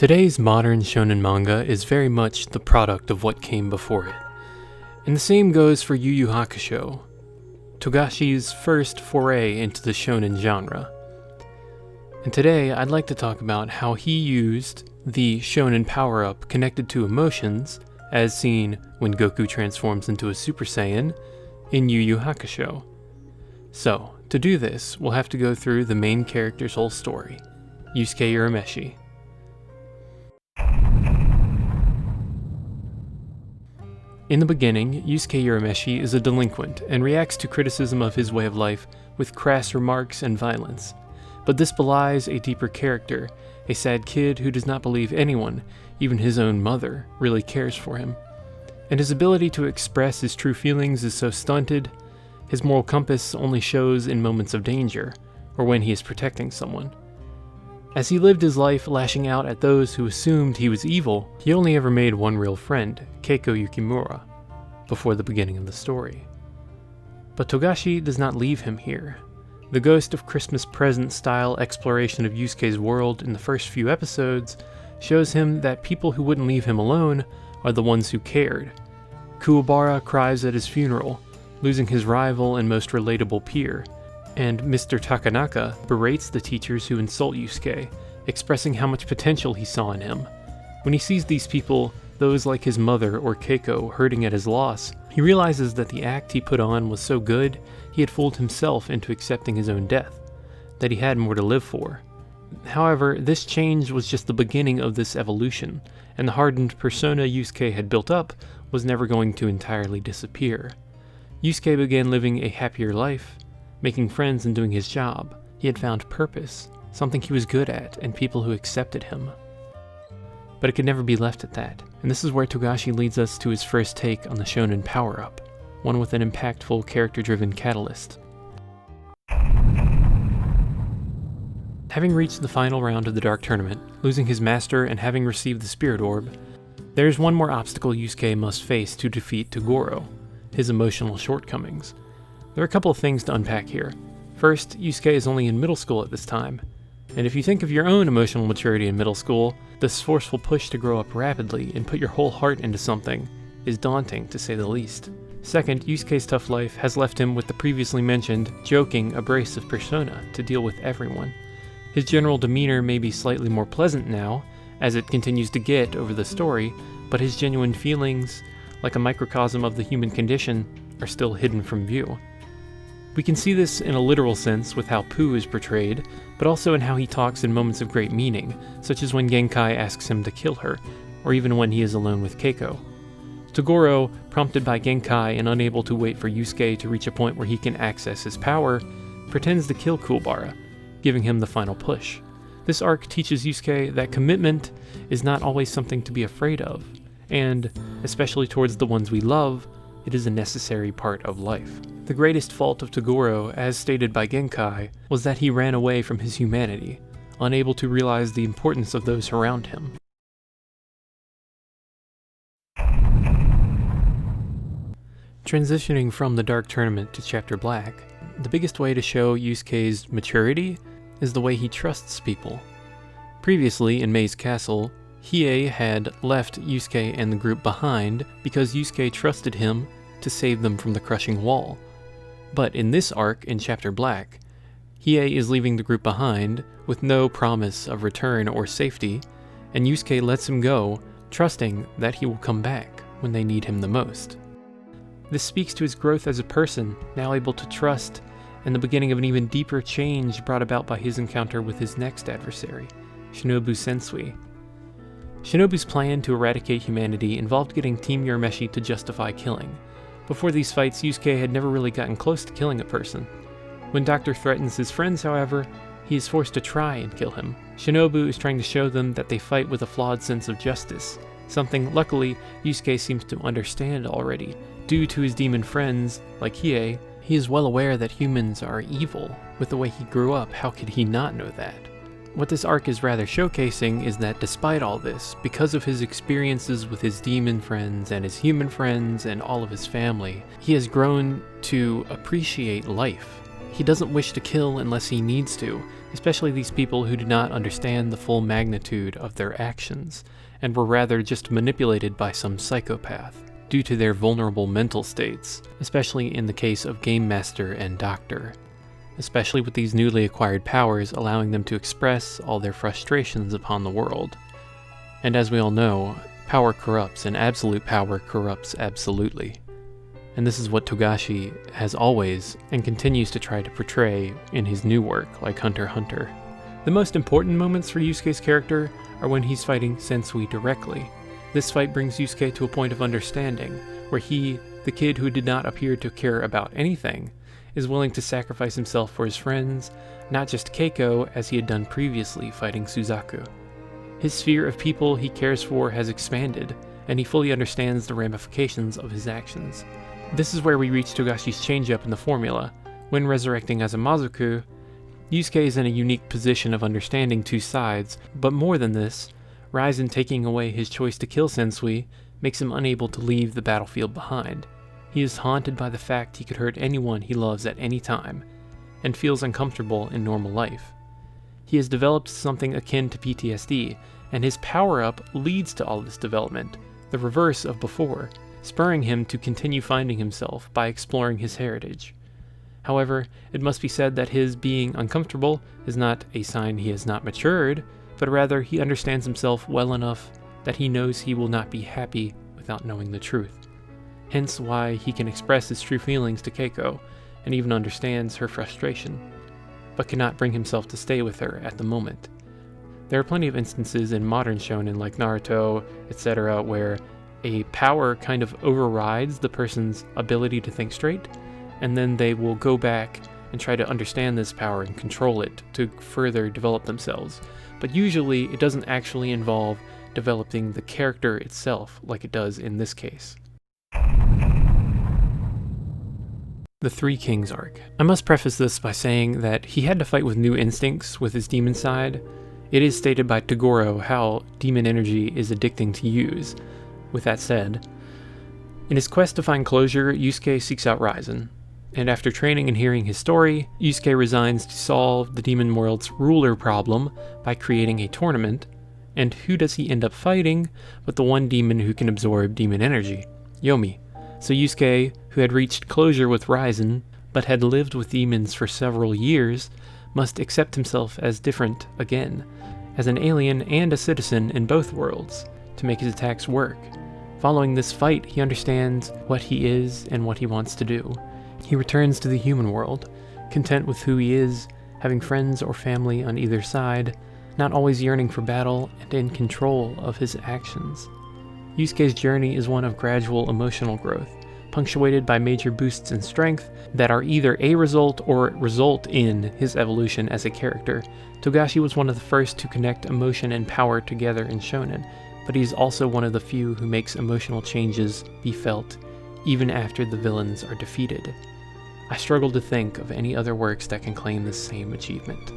Today's modern shonen manga is very much the product of what came before it. And the same goes for Yu Yu Hakusho, Togashi's first foray into the shonen genre. And today I'd like to talk about how he used the shonen power-up connected to emotions, as seen when Goku transforms into a Super Saiyan in Yu Yu Hakusho. So, to do this, we'll have to go through the main character's whole story, Yusuke Urameshi. In the beginning, Yusuke Urameshi is a delinquent and reacts to criticism of his way of life with crass remarks and violence. But this belies a deeper character, a sad kid who does not believe anyone, even his own mother, really cares for him. And his ability to express his true feelings is so stunted, his moral compass only shows in moments of danger, or when he is protecting someone. As he lived his life lashing out at those who assumed he was evil, he only ever made one real friend, Keiko Yukimura, before the beginning of the story. But Togashi does not leave him here. The Ghost of Christmas Present style exploration of Yusuke's world in the first few episodes shows him that people who wouldn't leave him alone are the ones who cared. Kuwabara cries at his funeral, losing his rival and most relatable peer, and Mr. Takanaka berates the teachers who insult Yusuke, expressing how much potential he saw in him. When he sees these people, those like his mother or Keiko, hurting at his loss, he realizes that the act he put on was so good he had fooled himself into accepting his own death, that he had more to live for. However, this change was just the beginning of this evolution, and the hardened persona Yusuke had built up was never going to entirely disappear. Yusuke began living a happier life, making friends and doing his job. He had found purpose, something he was good at, and people who accepted him. But it could never be left at that, and this is where Togashi leads us to his first take on the shonen power-up, one with an impactful character-driven catalyst. Having reached the final round of the Dark Tournament, losing his master and having received the Spirit Orb, there is one more obstacle Yusuke must face to defeat Toguro, his emotional shortcomings. There are a couple of things to unpack here. First, Yusuke is only in middle school at this time, and if you think of your own emotional maturity in middle school, this forceful push to grow up rapidly and put your whole heart into something is daunting, to say the least. Second, Yusuke's tough life has left him with the previously mentioned, joking, abrasive persona to deal with everyone. His general demeanor may be slightly more pleasant now, as it continues to get over the story, but his genuine feelings, like a microcosm of the human condition, are still hidden from view. We can see this in a literal sense with how Pooh is portrayed, but also in how he talks in moments of great meaning, such as when Genkai asks him to kill her, or even when he is alone with Keiko. Toguro, prompted by Genkai and unable to wait for Yusuke to reach a point where he can access his power, pretends to kill Kuwabara, giving him the final push. This arc teaches Yusuke that commitment is not always something to be afraid of, and, especially towards the ones we love, it is a necessary part of life. The greatest fault of Toguro, as stated by Genkai, was that he ran away from his humanity, unable to realize the importance of those around him. Transitioning from the Dark Tournament to Chapter Black, the biggest way to show Yusuke's maturity is the way he trusts people. Previously, in Mei's Castle, Hiei had left Yusuke and the group behind because Yusuke trusted him to save them from the crushing wall. But in this arc, in Chapter Black, Hiei is leaving the group behind with no promise of return or safety, and Yusuke lets him go, trusting that he will come back when they need him the most. This speaks to his growth as a person, now able to trust, and the beginning of an even deeper change brought about by his encounter with his next adversary, Shinobu Sensui. Shinobu's plan to eradicate humanity involved getting Team Urameshi to justify killing. Before these fights, Yusuke had never really gotten close to killing a person. When Doctor threatens his friends, however, he is forced to try and kill him. Shinobu is trying to show them that they fight with a flawed sense of justice, something luckily Yusuke seems to understand already. Due to his demon friends, like Hiei, he is well aware that humans are evil. With the way he grew up, how could he not know that? What this arc is rather showcasing is that despite all this, because of his experiences with his demon friends and his human friends and all of his family, he has grown to appreciate life. He doesn't wish to kill unless he needs to, especially these people who did not understand the full magnitude of their actions, and were rather just manipulated by some psychopath, due to their vulnerable mental states, especially in the case of Game Master and Doctor, especially with these newly acquired powers allowing them to express all their frustrations upon the world. And as we all know, power corrupts, and absolute power corrupts absolutely. And this is what Togashi has always and continues to try to portray in his new work, like Hunter x Hunter. The most important moments for Yusuke's character are when he's fighting Sensui directly. This fight brings Yusuke to a point of understanding, where he, the kid who did not appear to care about anything, is willing to sacrifice himself for his friends, not just Keiko as he had done previously fighting Suzaku. His sphere of people he cares for has expanded, and he fully understands the ramifications of his actions. This is where we reach Togashi's change-up in the formula. When resurrecting as a Mazoku, Yusuke is in a unique position of understanding two sides, but more than this, Raizen taking away his choice to kill Sensui makes him unable to leave the battlefield behind. He is haunted by the fact he could hurt anyone he loves at any time, and feels uncomfortable in normal life. He has developed something akin to PTSD, and his power-up leads to all this development, the reverse of before, spurring him to continue finding himself by exploring his heritage. However, it must be said that his being uncomfortable is not a sign he has not matured, but rather he understands himself well enough that he knows he will not be happy without knowing the truth. Hence why he can express his true feelings to Keiko, and even understands her frustration, but cannot bring himself to stay with her at the moment. There are plenty of instances in modern shonen like Naruto, etc., where a power kind of overrides the person's ability to think straight, and then they will go back and try to understand this power and control it to further develop themselves. But usually it doesn't actually involve developing the character itself like it does in this case. The Three Kings arc. I must preface this by saying that he had to fight with new instincts with his demon side. It is stated by Toguro how demon energy is addicting to use. With that said, in his quest to find closure, Yusuke seeks out Raizen, and after training and hearing his story, Yusuke resigns to solve the demon world's ruler problem by creating a tournament. And who does he end up fighting but the one demon who can absorb demon energy, Yomi. So Yusuke, who had reached closure with Raizen, but had lived with demons for several years, must accept himself as different again, as an alien and a citizen in both worlds, to make his attacks work. Following this fight, he understands what he is and what he wants to do. He returns to the human world, content with who he is, having friends or family on either side, not always yearning for battle and in control of his actions. Yusuke's journey is one of gradual emotional growth, punctuated by major boosts in strength that are either a result or result in his evolution as a character. Togashi was one of the first to connect emotion and power together in shonen, but he's also one of the few who makes emotional changes be felt even after the villains are defeated. I struggle to think of any other works that can claim this same achievement.